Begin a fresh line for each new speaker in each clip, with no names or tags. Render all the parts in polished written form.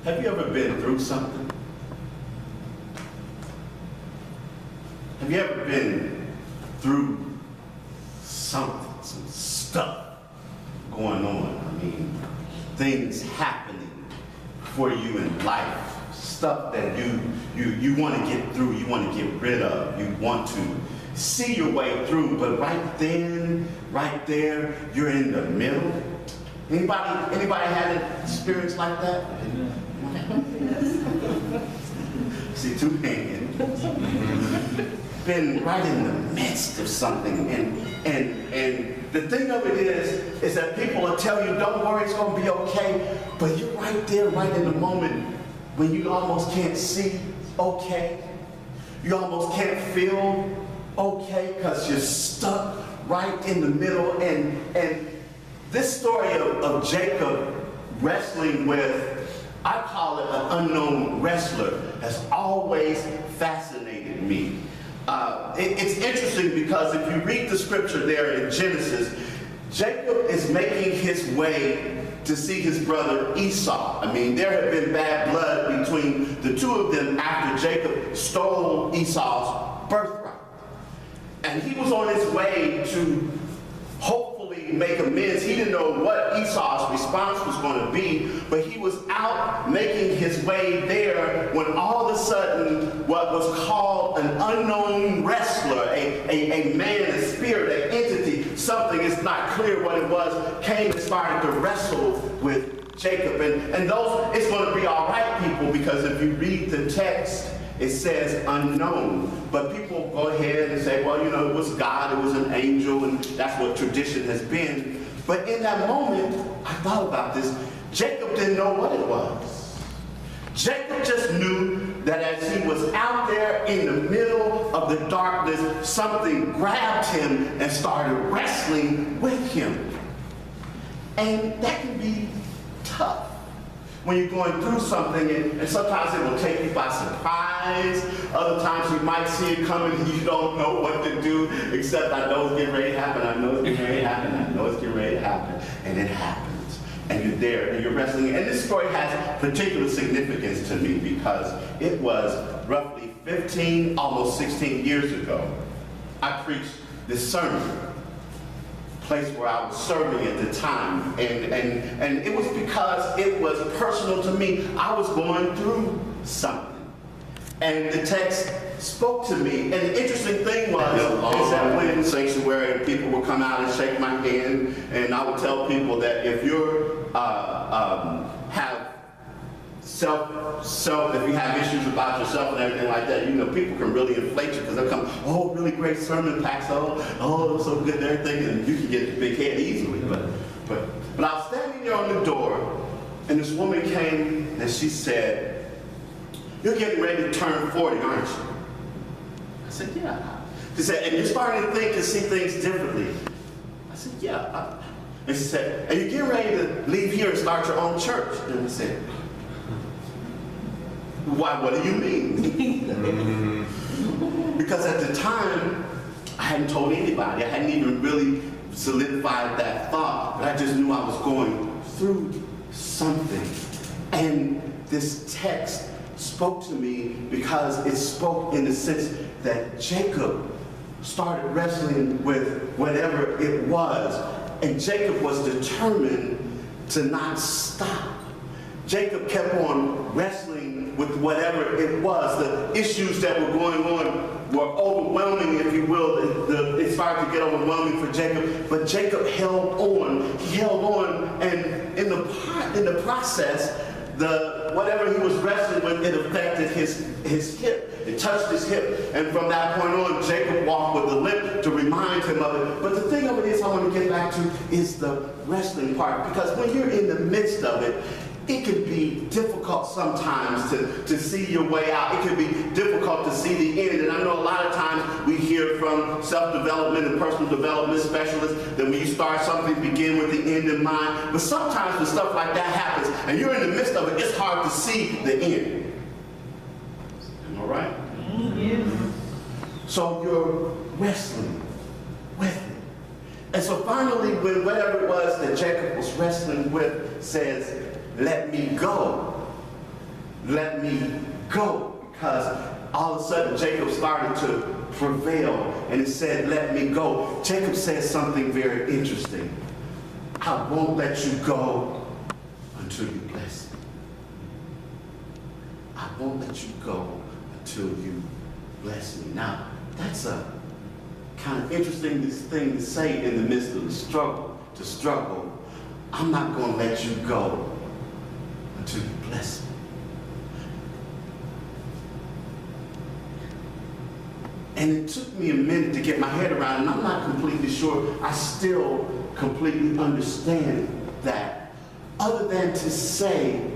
Have you ever been through something? Have you ever been through something, some stuff going on? I mean, things happening for you in life, stuff that you want to get through, you want to get rid of, you want to see your way through, but right then, right there, you're in the middle. Anybody had an experience like that? See, two hands. Been right in the midst of something, and the thing of it is that people will tell you, don't worry, it's going to be okay, but you're right there, right in the moment when you almost can't see okay, you almost can't feel okay, because you're stuck right in the middle. And this story of Jacob wrestling with, I call it an unknown wrestler, has always fascinated me. It's interesting because if you read the scripture there in Genesis, Jacob is making his way to see his brother Esau. I mean, there had been bad blood between the two of them after Jacob stole Esau's birthright. And he was on his way to hopefully make amends. He didn't know what Esau's response was going to be, but he was out making his way there when all of a sudden what was called an unknown wrestler, a man, a spirit, an entity, something, it's not clear what it was, came and started to wrestle with Jacob. And those, it's going to be all right, people, because if you read the text, it says unknown, but people go ahead and say, well, you know, it was God, it was an angel, and that's what tradition has been. But in that moment, I thought about this. Jacob didn't know what it was. Jacob just knew that as he was out there in the middle of the darkness, something grabbed him and started wrestling with him. And that can be tough when you're going through something, and sometimes it will take you by surprise. Other times you might see it coming and you don't know what to do, except I know it's getting ready to happen, I know it's getting ready to happen, I know it's getting ready to happen, and it happens. And you're there, and you're wrestling. And this story has particular significance to me because it was roughly 15, almost 16 years ago, I preached this sermon. Place where I was serving at the time, and it was because it was personal to me. I was going through something, and the text spoke to me. And the interesting thing was is that when in sanctuary, people would come out and shake my hand, and I would tell people that if you're have if you have issues about yourself and everything like that, you know, people can really inflate you because they'll come, oh, really great sermon, Pastor, oh, it's so good and everything, and you can get the big head easily. But I was standing there on the door, and this woman came and she said, you're getting ready to turn 40, aren't you? I said, yeah. She said, and you're starting to think and see things differently. I said, yeah. And she said, and you're getting ready to leave here and start your own church. And I said, why, what do you mean? Because at the time, I hadn't told anybody. I hadn't even really solidified that thought, but I just knew I was going through something. And this text spoke to me because it spoke in the sense that Jacob started wrestling with whatever it was, and Jacob was determined to not stop. Jacob kept on wrestling with whatever it was. The issues that were going on were overwhelming, if you will. It started to get overwhelming for Jacob, but Jacob held on. He held on, and in the process, whatever he was wrestling with, it affected his hip. It touched his hip, and from that point on, Jacob walked with a limp to remind him of it. But the thing of it is, I want to get back to is the wrestling part, because when you're in the midst of it, it can be difficult sometimes to see your way out. It can be difficult to see the end. And I know a lot of times we hear from self-development and personal development specialists that when you start something, begin with the end in mind. But sometimes when stuff like that happens and you're in the midst of it, it's hard to see the end. Am I right?
Yes.
So you're wrestling with it. And so finally, when whatever it was that Jacob was wrestling with says, let me go, let me go. Because all of a sudden Jacob started to prevail, and it said, let me go. Jacob says something very interesting. I won't let you go until you bless me. I won't let you go until you bless me. Now, that's a kind of interesting thing to say in the midst of the struggle. To struggle, I'm not going to let you go until you bless me. And it took me a minute to get my head around, and I'm not completely sure I still completely understand that, other than to say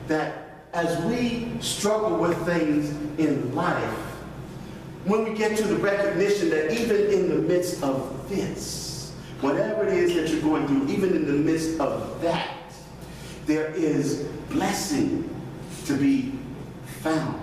that as we struggle with things in life, when we get to the recognition that even in the midst of this, whatever it is that you're going through, even in the midst of that, there is blessing to be found.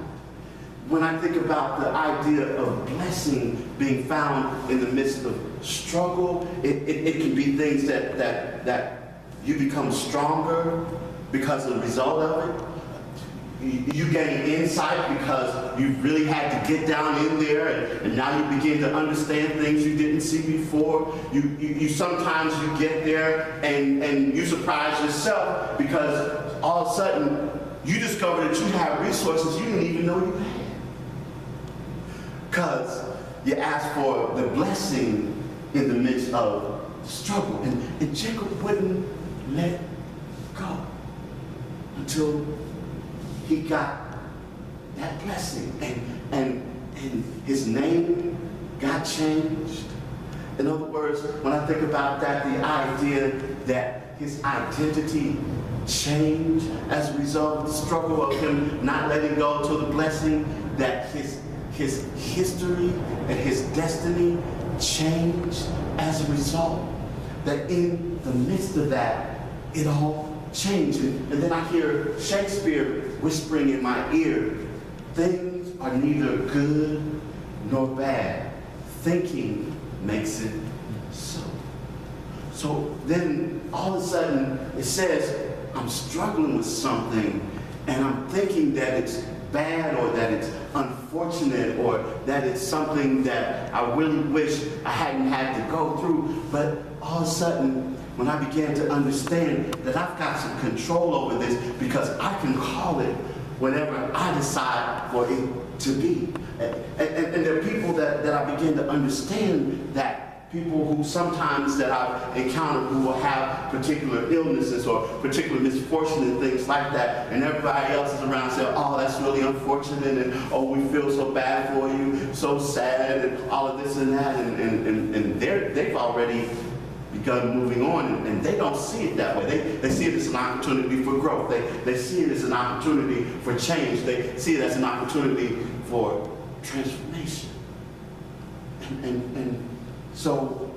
When I think about the idea of blessing being found in the midst of struggle, it can be things that you become stronger because of the result of it. You gain insight because you really had to get down in there, and now you begin to understand things you didn't see before. You sometimes you get there and you surprise yourself because all of a sudden you discover that you have resources you didn't even know you had. Because you ask for the blessing in the midst of struggle. And Jacob wouldn't let go until he got that blessing. And his name got changed. In other words, when I think about that, the idea that his identity changed as a result of the struggle of him not letting go to the blessing, that his history and his destiny changed as a result. That in the midst of that, it all changed. And then I hear Shakespeare whispering in my ear, things are neither good nor bad. Thinking makes it so. So then all of a sudden it says, I'm struggling with something and I'm thinking that it's bad or that it's unfortunate or that it's something that I really wish I hadn't had to go through. But all of a sudden, when I began to understand that I've got some control over this because I can call it whenever I decide for it to be. And there are people that I begin to understand that. People who sometimes that I've encountered who will have particular illnesses or particular misfortune and things like that, and everybody else is around saying, oh, that's really unfortunate, and oh, we feel so bad for you, so sad, and all of this and that, and they've already begun moving on, and they don't see it that way. They see it as an opportunity for growth. They see it as an opportunity for change. They see it as an opportunity for transformation. And so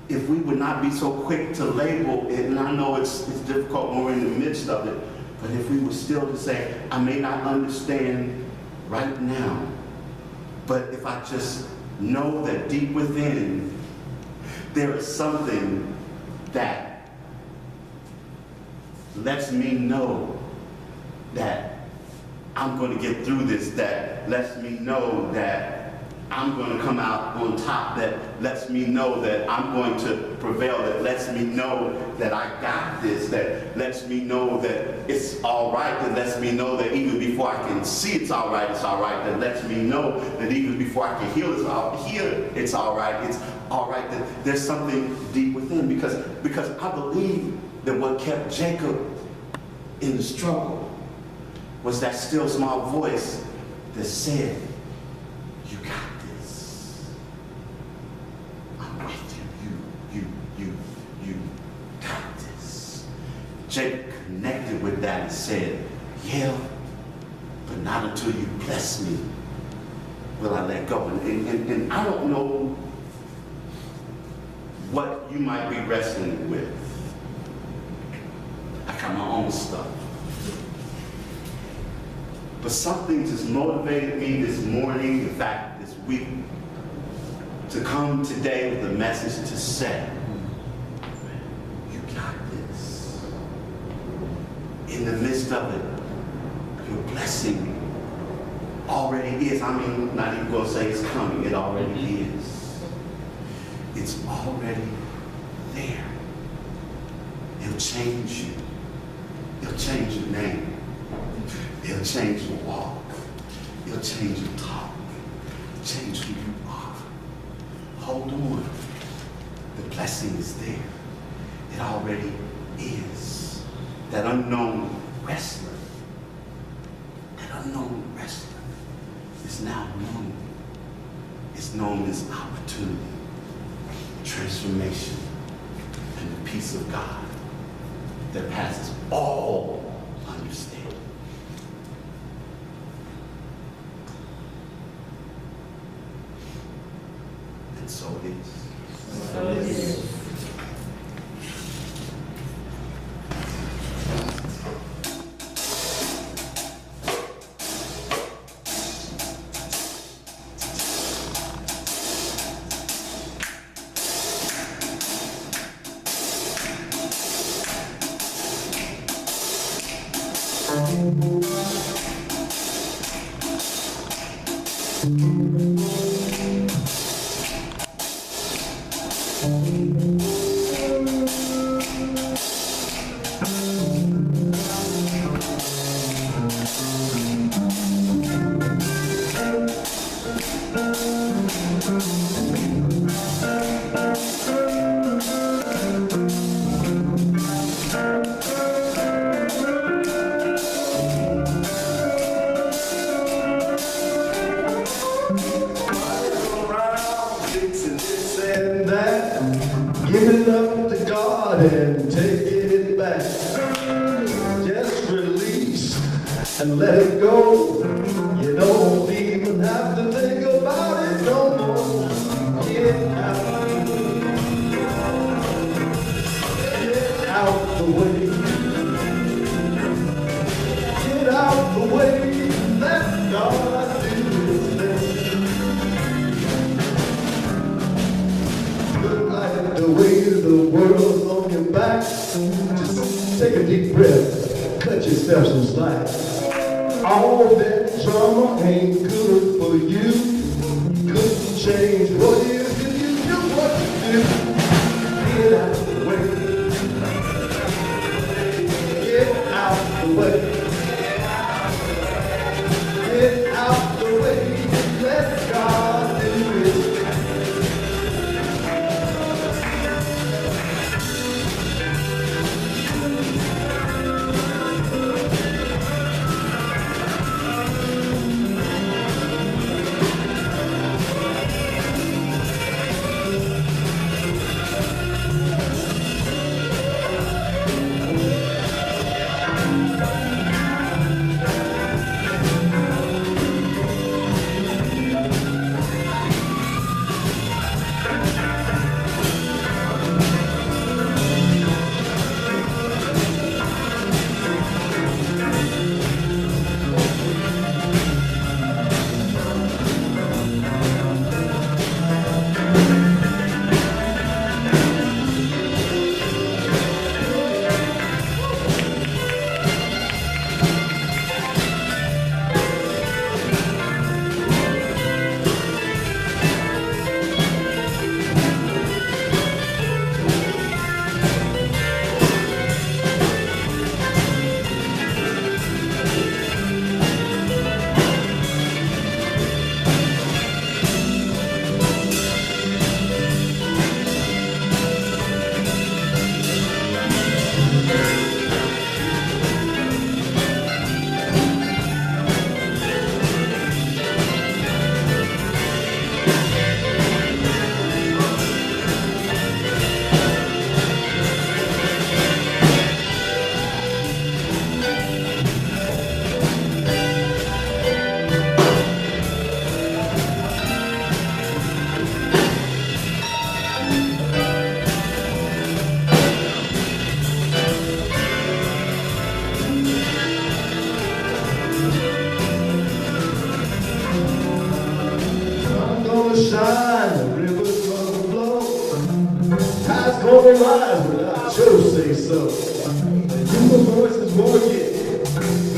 if we would not be so quick to label it, and I know it's difficult when we're in the midst of it, but if we were still to say, I may not understand right now, but if I just know that deep within, there is something that lets me know that I'm going to get through this, that lets me know that I'm going to come out on top, that lets me know that I'm going to prevail, that lets me know that I got this, that lets me know that it's all right, that lets me know that even before I can see it's all right, that lets me know that even before I can hear it's all right, that there's something deep within, because I believe that what kept Jacob in the struggle was that still small voice that said, you got this. I'm with you. You got this. Jacob connected with that and said, yeah, but not until you bless me will I let go. And I don't know what you might be wrestling with. I got my own stuff. But something just motivated me this morning, in fact, this week, to come today with a message to say, you got this. In the midst of it, Your blessing already is. I mean, not even going to say it's coming. It already is. It's already there. It'll change you. It'll change your name. It'll change your walk. It'll change your talk. It'll change who you are. Hold on. The blessing is there. It already is. That unknown wrestler. That unknown wrestler is now known. It's known as opportunity, transformation, and the peace of God that passes all understanding. And so it is.
So it is.
Give it up to God and take it back. Just release and let it go. You don't even have to think about it no more. Get out the way. Get out the way. Let God do his thing. Look like the way the world's on your back. Just take a deep breath. Cut yourself some slack. All that trauma ain't good for you. Couldn't change what is if you do what you do. Get out the way. Get out the way. Get out the way. Let God do his thing. Shine, the river's gonna flow. Tide's gonna rise without your say so. The human voices won't get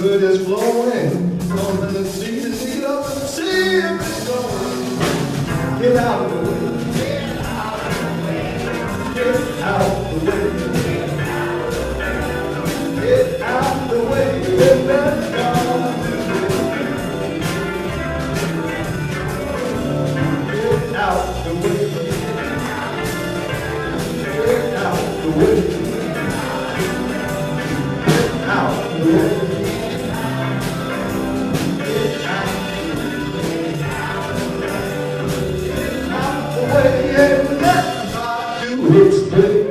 good river is flowing. Come in the sea to see it up and see if it's going. Get out of the way. Get out of the way. Get out the way. Get out the way. Get out the way. Get out the way. Get out the way. Get out the way. Get out the way and let God do His thing.